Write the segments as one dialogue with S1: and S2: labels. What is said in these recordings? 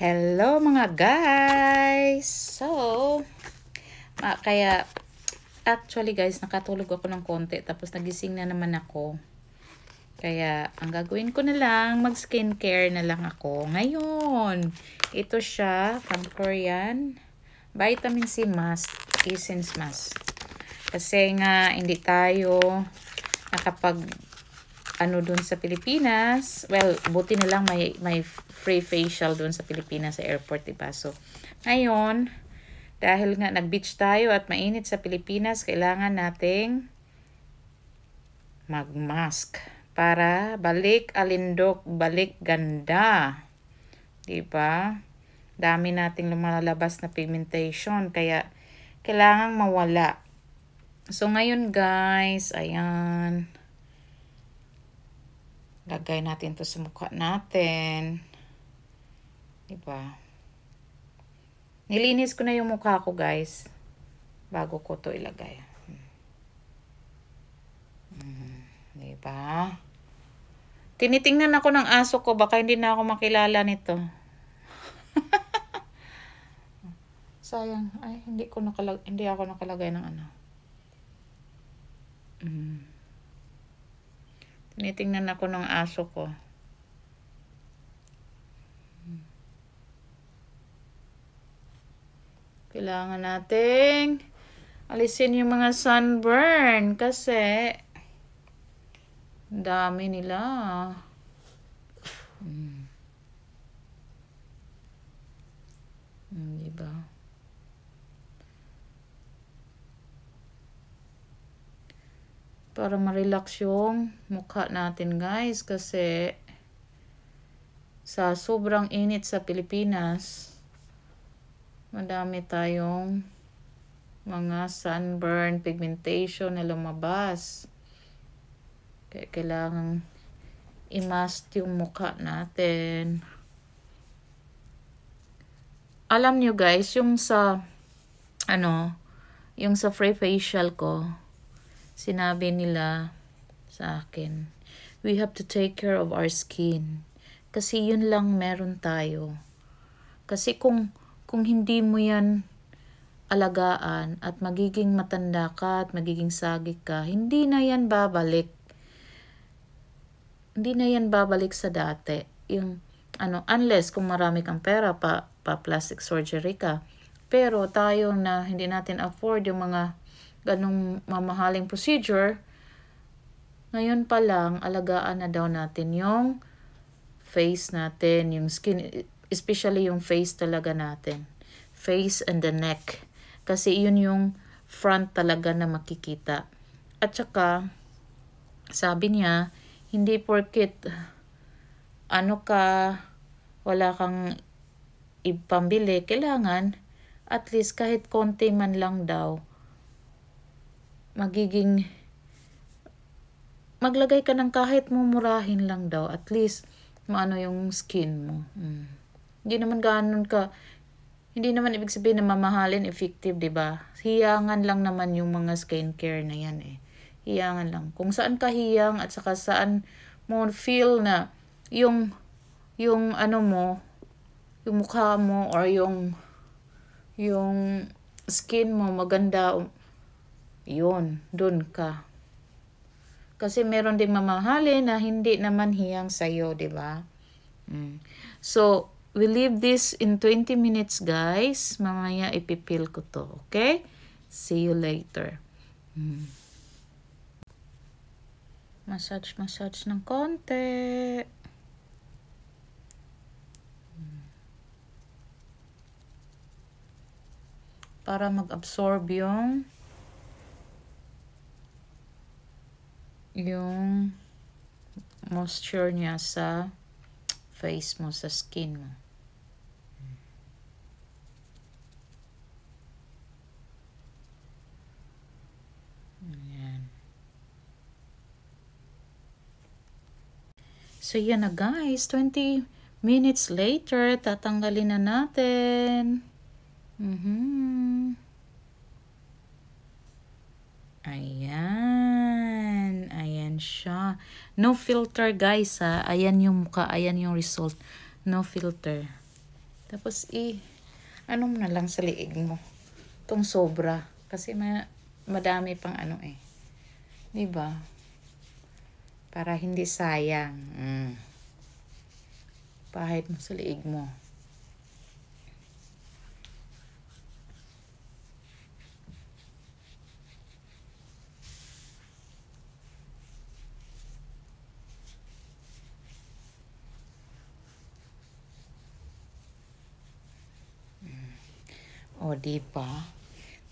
S1: Hello mga guys! Kaya actually guys, nakatulog ako ng konti tapos nagising na naman ako. Kaya ang gagawin ko na lang, mag skincare na lang ako. Ngayon, ito siya, from Korean, Vitamin C Mask, Essence Mask. Kasi nga, hindi tayo nakapag dun sa Pilipinas. Well, buti na lang may free facial dun sa Pilipinas sa airport, diba? So, ngayon, dahil nga nag-beach tayo at mainit sa Pilipinas, kailangan nating mag-mask para balik alindok, balik ganda. Diba? Dami nating lumalabas na pigmentation, kaya kailangang mawala. So, ngayon guys, ayan. Lagay natin to sa mukha natin. Diba? Nilinis ko na yung mukha ko, guys. Bago ko to ilagay. Diba? Tinitingnan ako ng aso ko. Baka hindi na ako makilala nito. Sayang. Ay, hindi ako nakalagay ng ano. Tinitingnan ako ng aso ko. Kailangan nating alisin yung mga sunburn kasi dami nila. Diba? Para ma-relax yung mukha natin guys kasi sa sobrang init sa Pilipinas, madami tayong mga sunburn, pigmentation na lumabas. Kaya kailangan i-mask yung mukha natin. Alam nyo guys, yung sa free facial ko, sinabi nila sa akin, we have to take care of our skin. Kasi yun lang meron tayo. Kasi kung hindi mo yan alagaan at magiging matanda ka at magiging sagik ka, hindi na yan babalik. Hindi na yan babalik sa dati. Yung unless kung marami kang pera pa plastic surgery ka. Pero tayo na hindi natin afford yung mga ganong mamahaling procedure, ngayon pa lang, alagaan na daw natin yung face natin, yung skin, especially yung face talaga natin. Face and the neck. Kasi yun yung front talaga na makikita. At saka, sabi niya, hindi porket wala kang ipambili, kailangan at least kahit konti man lang daw, maglagay ka ng kahit mumurahin lang daw, at least maano yung skin mo. Hindi naman ibig sabihin na mamahalin, effective, diba? Hiyangan lang naman yung mga skincare na yan eh. Hiyangan lang. Kung saan ka hiyang at saka saan mo feel na yung mukha mo or yung skin mo maganda, yun, dun ka. Kasi meron ding mamahalin na hindi naman hiyang sa'yo, diba? So, we leave this in 20 minutes, guys. Mamaya ipipil ko to, okay? See you later. Massage ng konti. Para mag-absorb yung moisture niya sa face mo, sa skin mo. Ayan. So yan na guys, 20 minutes later, tatanggalin na natin. Ayan. Ayan siya. No filter guys ha. Ayan yung mukha. Ayan yung result. No filter. Tapos ano mo na lang sa liig mo. Itong sobra. Kasi madami pang ano eh. Diba? Para hindi sayang. Pahid mo sa liig mo. O, diba?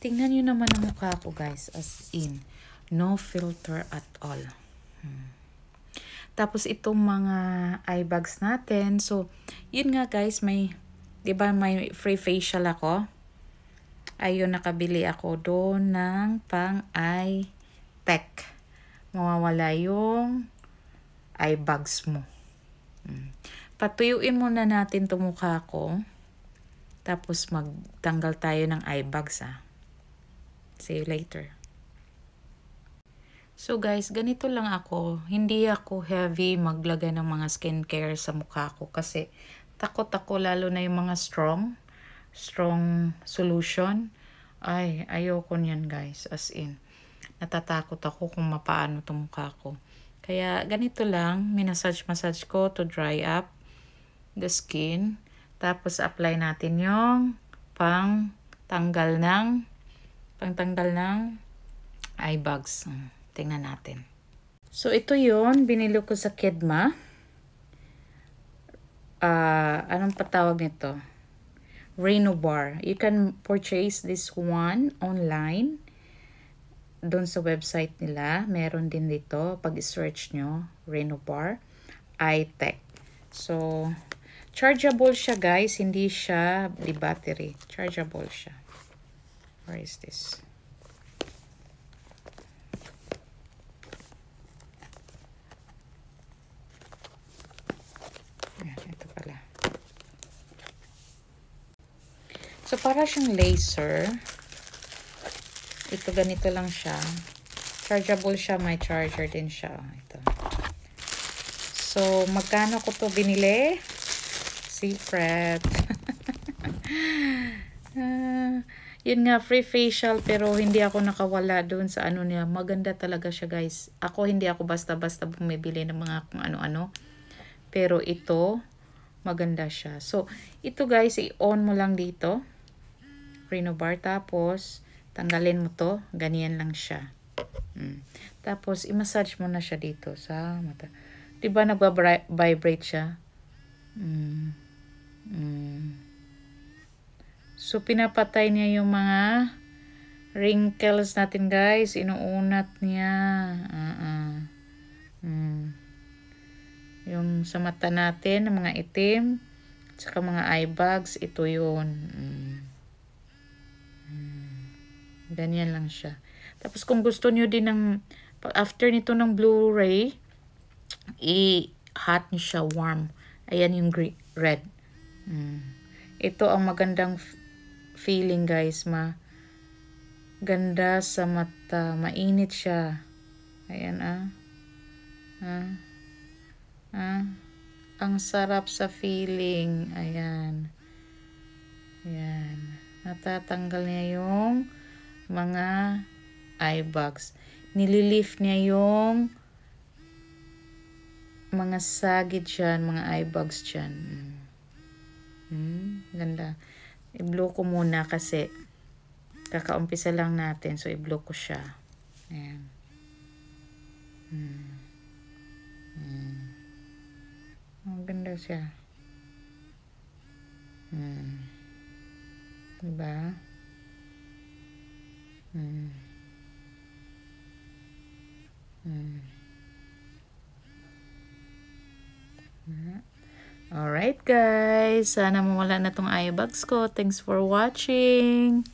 S1: Tingnan nyo naman ang mukha ko, guys. As in, no filter at all. Tapos, itong mga eye bags natin. So, yun nga, guys. Diba, may free facial ako. Ayun, nakabili ako doon ng pang eye tech. Mawawala yung eye bags mo. Patuyuin muna natin itong mukha ko. Tapos magtanggal tayo ng eye bags. See you later. So guys, ganito lang ako. Hindi ako heavy maglagay ng mga skincare sa mukha ko. Kasi takot ako lalo na yung mga strong solution. Ay, ayoko niyan guys. As in, natatakot ako kung mapaano itong mukha ko. Kaya ganito lang, minasage ko to dry up the skin. Tapos apply natin yung pangtanggal ng eye bags. Tingnan natin. So ito yon, binili ko sa Kedma. Anong patawag nito? Renovar. You can purchase this one online. Doon sa website nila, meron din dito. Pag i-search nyo, Renovar Eye Tech. So, chargeable siya guys, hindi siya di battery. Chargeable siya. Where is this? Ayan, ito pala. So, para siyang laser. Ito, ganito lang siya. Chargeable siya, may charger din siya. Ito. So, magkano ko to binili? Secret. Yun nga, free facial pero hindi ako nakawala doon sa ano niya. Maganda talaga siya guys. Hindi ako basta-basta bumibili ng mga kung ano-ano. Pero ito, maganda siya. So, ito guys, i-on mo lang dito. Renovar. Tapos, tanggalin mo to. Ganyan lang siya. Tapos, i-massage mo na siya dito sa mata. Diba nagba-vibrate siya? So, pinapatay niya yung mga wrinkles natin, guys. Inuunat niya. Yung sa mata natin, mga itim, saka mga eye bags, ito yun. Ganyan lang siya. Tapos, kung gusto nyo din ng, after nito ng Blu-ray, i-hot nyo siya, warm. Ayan yung red. Ito ang magandang feeling guys. Ganda sa mata. Mainit siya. Ayan ang sarap sa feeling. Ayan. Ayan. Natatanggal niya yung mga eye bags. Nililift niya yung mga sagid dyan, mga eye bags dyan. Ganda. I-blow ko muna kasi kakaumpisa lang natin. So, i-blow ko siya. Ayan. Ang ganda siya. Diba? Alright guys, sana mawala na tong eye bags ko. Thanks for watching.